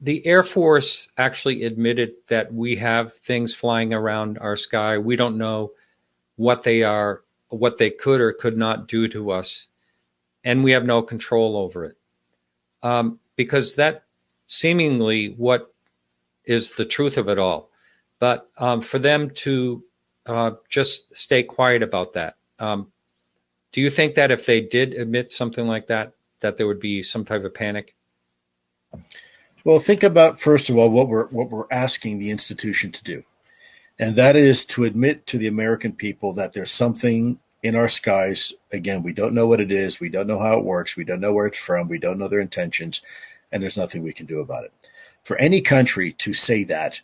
the Air Force actually admitted that we have things flying around our sky. We don't know what they are, what they could or could not do to us, and we have no control over it. Because that seemingly what is the truth of it all. But for them to just stay quiet about that, do you think that if they did admit something like that, that there would be some type of panic? Well, think about, first of all, what we're asking the institution to do. And that is to admit to the American people that there's something in our skies. Again, we don't know what it is. We don't know how it works. We don't know where it's from. We don't know their intentions. And there's nothing we can do about it. For any country to say that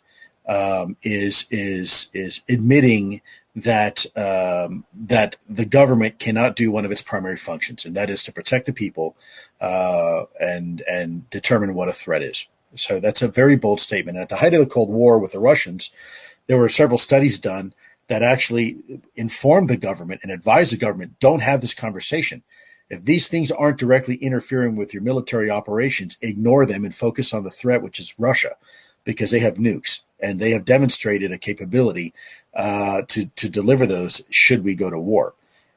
is admitting that that the government cannot do one of its primary functions, and that is to protect the people and determine what a threat is. So that's a very bold statement. At the height of the Cold War with the Russians, there were several studies done that actually informed the government and advised the government, don't have this conversation. If these things aren't directly interfering with your military operations, ignore them and focus on the threat, which is Russia, because they have nukes and they have demonstrated a capability to deliver those should we go to war.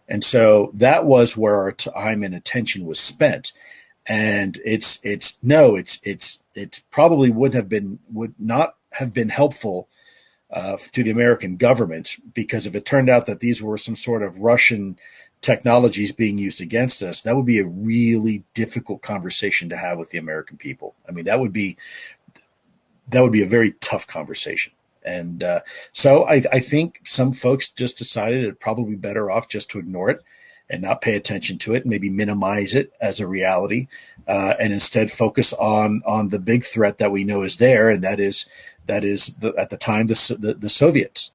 And so that was where our time and attention was spent. And it's probably would not have been helpful to the American government, because if it turned out that these were some sort of Russian technologies being used against us, that would be a really difficult conversation to have with the American people. I mean, that would be a very tough conversation. And so I think some folks just decided it'd probably be better off just to ignore it and not pay attention to it, maybe minimize it as a reality, and instead focus on the big threat that we know is there, and that is at the time the Soviets.